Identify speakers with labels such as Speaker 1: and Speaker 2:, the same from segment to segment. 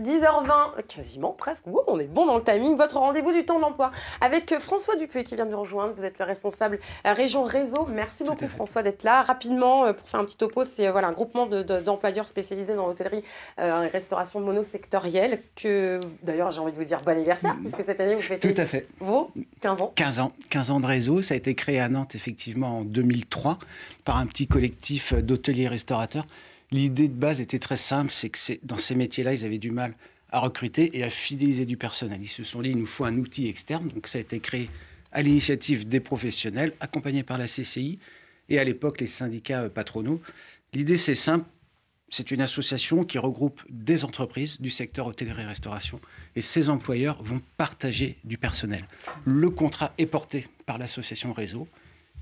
Speaker 1: 10h20, quasiment, presque, wow, on est bon dans le timing, votre rendez-vous du temps de l'emploi avec François Dupuy qui vient de nous rejoindre, vous êtes le responsable région réseau. Merci beaucoup François d'être là. Rapidement, pour faire un petit topo, c'est voilà, un groupement d'employeurs spécialisés dans l'hôtellerie et restauration monosectorielle que, d'ailleurs, j'ai envie de vous dire bon anniversaire, puisque cette année vous fêtez
Speaker 2: tout à fait.
Speaker 1: Vos 15 ans.
Speaker 2: 15 ans de réseau, ça a été créé à Nantes effectivement en 2003 par un petit collectif d'hôteliers restaurateurs. L'idée de base était très simple, c'est que dans ces métiers-là, ils avaient du mal à recruter et à fidéliser du personnel. Ils se sont dit, il nous faut un outil externe. Donc ça a été créé à l'initiative des professionnels, accompagné par la CCI et à l'époque les syndicats patronaux. L'idée, c'est simple, c'est une association qui regroupe des entreprises du secteur hôtellerie-restauration et ces employeurs vont partager du personnel. Le contrat est porté par l'association réseau.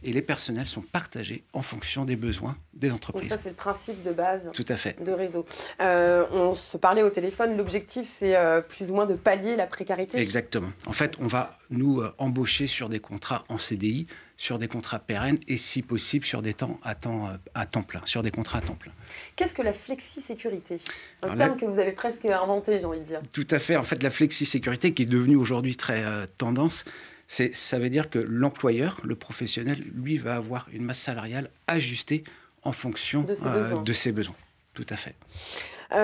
Speaker 2: Et les personnels sont partagés en fonction des besoins des entreprises.
Speaker 1: Donc ça, c'est le principe de base.
Speaker 2: Tout à fait.
Speaker 1: De réseau. On se parlait au téléphone, l'objectif, c'est plus ou moins de pallier la précarité.
Speaker 2: Exactement. En fait, on va nous embaucher sur des contrats en CDI, sur des contrats pérennes et si possible sur des temps à temps plein, sur des contrats à temps plein.
Speaker 1: Qu'est-ce que la flexi-sécurité? Un terme que vous avez presque inventé, j'ai envie de dire.
Speaker 2: Tout à fait. En fait, la flexi-sécurité qui est devenue aujourd'hui très tendance, ça veut dire que l'employeur, le professionnel, lui, va avoir une masse salariale ajustée en fonction de ses besoins. Tout à fait.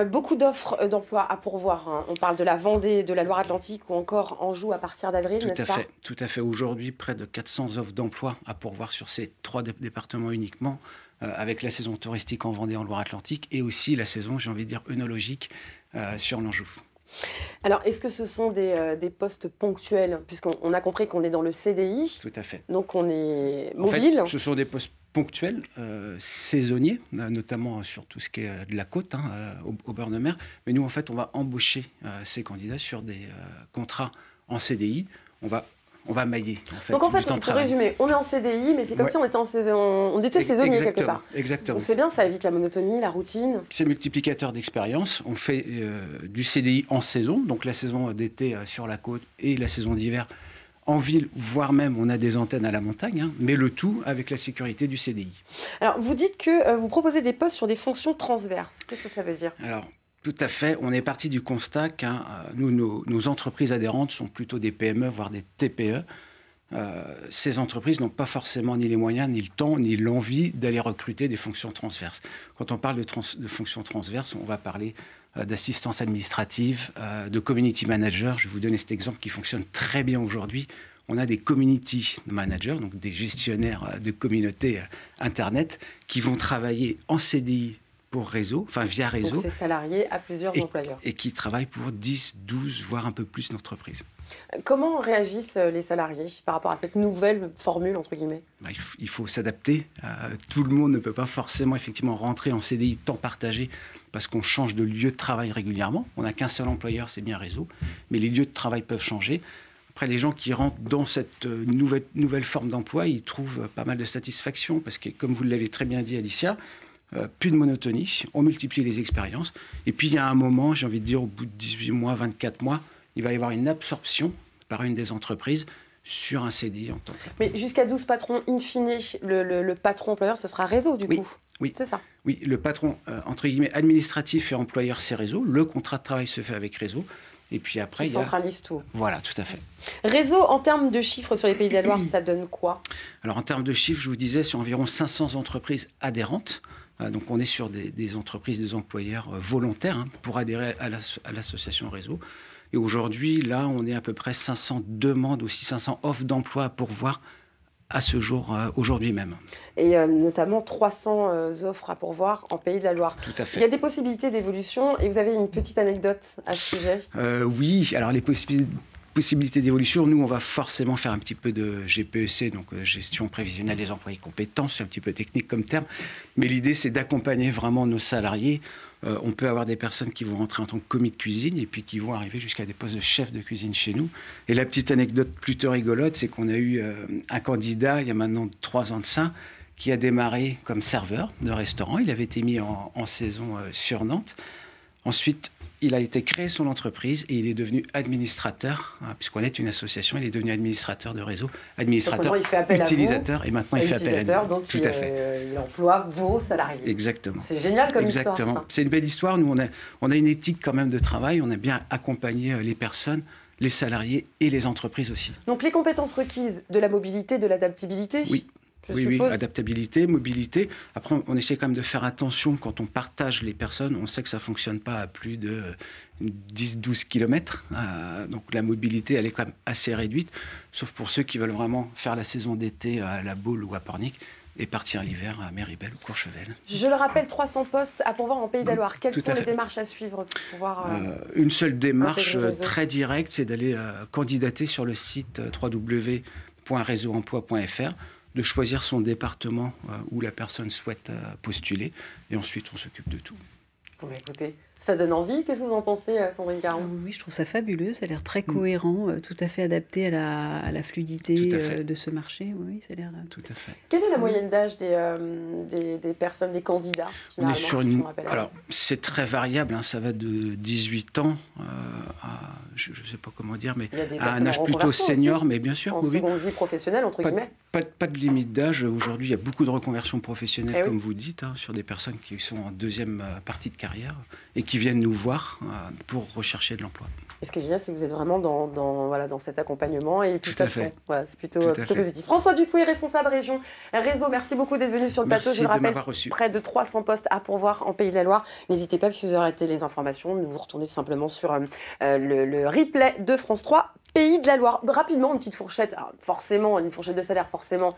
Speaker 1: Beaucoup d'offres d'emploi à pourvoir. Hein. On parle de la Vendée, de la Loire-Atlantique ou encore Anjou à partir d'avril, n'est-ce pas?
Speaker 2: Tout à fait. Aujourd'hui, près de 400 offres d'emploi à pourvoir sur ces 3 départements uniquement, avec la saison touristique en Vendée, en Loire-Atlantique, et aussi la saison, j'ai envie de dire, œnologique sur l'Anjou.
Speaker 1: Alors, est-ce que ce sont des postes ponctuels? Puisqu'on a compris qu'on est dans le CDI.
Speaker 2: Tout à fait.
Speaker 1: Donc, on est mobile.
Speaker 2: En fait, ce sont des postes ponctuels, saisonniers, notamment sur tout ce qui est de la côte, au bord de mer. Mais nous, en fait, on va embaucher ces candidats sur des contrats en CDI. On va mailler.
Speaker 1: Donc en fait, pour résumer, on est en CDI, mais c'est comme si on était on était saisonnier quelque part.
Speaker 2: Exactement.
Speaker 1: Donc c'est bien, ça évite la monotonie, la routine.
Speaker 2: C'est multiplicateur d'expérience. On fait du CDI en saison, donc la saison d'été sur la côte et la saison d'hiver en ville, voire même on a des antennes à la montagne, mais le tout avec la sécurité du CDI.
Speaker 1: Alors vous dites que vous proposez des postes sur des fonctions transverses. Qu'est-ce que ça veut dire?
Speaker 2: Alors, tout à fait. On est parti du constat que nos entreprises adhérentes sont plutôt des PME, voire des TPE. Ces entreprises n'ont pas forcément ni les moyens, ni le temps, ni l'envie d'aller recruter des fonctions transverses. Quand on parle de fonctions transverses, on va parler d'assistance administrative, de community manager. Je vais vous donner cet exemple qui fonctionne très bien aujourd'hui. On a des community managers, donc des gestionnaires de communautés Internet, qui vont travailler en CDI pour réseau, enfin via réseau.
Speaker 1: Donc c'est salarié à plusieurs employeurs.
Speaker 2: Et qui travaillent pour 10, 12, voire un peu plus d'entreprises.
Speaker 1: Comment réagissent les salariés par rapport à cette nouvelle formule, entre guillemets?
Speaker 2: Il faut s'adapter. Tout le monde ne peut pas forcément effectivement rentrer en CDI temps partagé parce qu'on change de lieu de travail régulièrement. On n'a qu'un seul employeur, c'est bien réseau. Mais les lieux de travail peuvent changer. Après, les gens qui rentrent dans cette nouvelle forme d'emploi, ils trouvent pas mal de satisfaction parce que, comme vous l'avez très bien dit, Alicia, plus de monotonie, on multiplie les expériences. Et puis, il y a un moment, j'ai envie de dire, au bout de 18 mois, 24 mois, il va y avoir une absorption par une des entreprises sur un CDI en temps plein.
Speaker 1: Mais jusqu'à 12 patrons, in fine, le patron employeur, ce sera réseau, du coup.
Speaker 2: Oui,
Speaker 1: c'est ça.
Speaker 2: Oui, le patron, entre guillemets, administratif et employeur, c'est réseau. Le contrat de travail se fait avec réseau. Et puis après,
Speaker 1: il centralise tout.
Speaker 2: Voilà, tout à fait.
Speaker 1: Réseau, en termes de chiffres sur les Pays de la Loire, ça donne quoi? Alors,
Speaker 2: en termes de chiffres, je vous disais, c'est environ 500 entreprises adhérentes. Donc, on est sur des entreprises, des employeurs volontaires pour adhérer à l'association réseau. Et aujourd'hui, là, on est à peu près 500 demandes, aussi 500 offres d'emploi à pourvoir à ce jour, aujourd'hui même.
Speaker 1: Et notamment 300 offres à pourvoir en Pays de la Loire.
Speaker 2: Tout à fait.
Speaker 1: Il y a des possibilités d'évolution et vous avez une petite anecdote à ce sujet?
Speaker 2: Oui, alors les possibilités d'évolution, nous, on va forcément faire un petit peu de GPEC, donc gestion prévisionnelle des employés compétents, c'est un petit peu technique comme terme, mais l'idée, c'est d'accompagner vraiment nos salariés. On peut avoir des personnes qui vont rentrer en tant que commis de cuisine et puis qui vont arriver jusqu'à des postes de chef de cuisine chez nous. Et la petite anecdote plutôt rigolote, c'est qu'on a eu un candidat, il y a maintenant 3 ans de ça, qui a démarré comme serveur de restaurant. Il avait été mis en saison sur Nantes. Ensuite, il a été créé son entreprise et il est devenu administrateur, puisqu'on est une association, il est devenu administrateur de réseau, administrateur, utilisateur, et maintenant il fait appel à nous.
Speaker 1: Donc
Speaker 2: tout à fait.
Speaker 1: Il emploie vos salariés.
Speaker 2: Exactement.
Speaker 1: C'est génial comme histoire.
Speaker 2: Exactement. C'est une belle histoire. Nous, on a une éthique quand même de travail. On a bien accompagné les personnes, les salariés et les entreprises aussi.
Speaker 1: Donc les compétences requises, de la mobilité, de l'adaptabilité.
Speaker 2: Oui. Oui, adaptabilité, mobilité. Après, on essaie quand même de faire attention quand on partage les personnes. On sait que ça ne fonctionne pas à plus de 10-12 km. Donc la mobilité, elle est quand même assez réduite, sauf pour ceux qui veulent vraiment faire la saison d'été à La Baule ou à Pornic et partir l'hiver à Méribel ou Courchevel.
Speaker 1: Je le rappelle, 300 postes à pourvoir en Pays de la Loire. Quelles sont les démarches à suivre pour pouvoir
Speaker 2: une seule démarche très directe, c'est d'aller candidater sur le site www.réseauemploi.fr, de choisir son département où la personne souhaite postuler. Et ensuite, on s'occupe de tout.
Speaker 1: Bon, écoutez, ça donne envie. Qu'est-ce que vous en pensez, Sandrine Caron ?
Speaker 3: Oui, je trouve ça fabuleux. Ça a l'air très cohérent, tout à fait adapté à la fluidité de ce marché. Oui, ça a l'air...
Speaker 2: Tout à fait.
Speaker 1: Quelle est la moyenne d'âge des personnes, des candidats ?
Speaker 2: On est sur une... Alors, c'est très variable. Ça va de 18 ans à... Je ne sais pas comment dire, mais à un âge plutôt senior, aussi, mais bien sûr.
Speaker 1: En seconde vie professionnelle, entre guillemets.
Speaker 2: Pas de limite d'âge. Aujourd'hui, il y a beaucoup de reconversions professionnelles, comme vous dites, sur des personnes qui sont en deuxième partie de carrière et qui viennent nous voir pour rechercher de l'emploi.
Speaker 1: Et ce qui est génial, c'est que vous êtes vraiment dans cet accompagnement et puis
Speaker 2: ça se fait.
Speaker 1: Voilà, c'est plutôt positif. François Dupuy, responsable région Réseau, merci beaucoup d'être venu sur le plateau. Je le rappelle, près de 300 postes à pourvoir en Pays de la Loire. N'hésitez pas, si vous avez arrêté les informations, vous retournez tout simplement sur le replay de France 3 Pays de la Loire. Rapidement, une petite fourchette. Alors, forcément, une fourchette de salaire, forcément,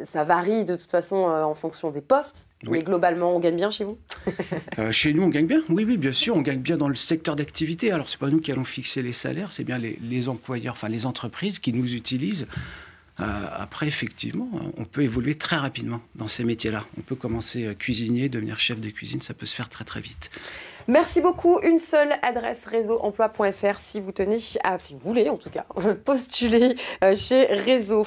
Speaker 1: ça varie de toute façon en fonction des postes. Oui. Mais globalement, on gagne bien chez vous ?
Speaker 2: Chez nous, on gagne bien. Oui, bien sûr. On gagne bien dans le secteur d'activité. Alors, ce n'est pas nous qui allons fixer les salaires, c'est bien les employeurs, enfin les entreprises qui nous utilisent. Après, effectivement, on peut évoluer très rapidement dans ces métiers-là. On peut commencer cuisinier, devenir chef de cuisine, ça peut se faire très très vite.
Speaker 1: Merci beaucoup. Une seule adresse, réseauemploi.fr, si vous voulez en tout cas postuler chez Réseau.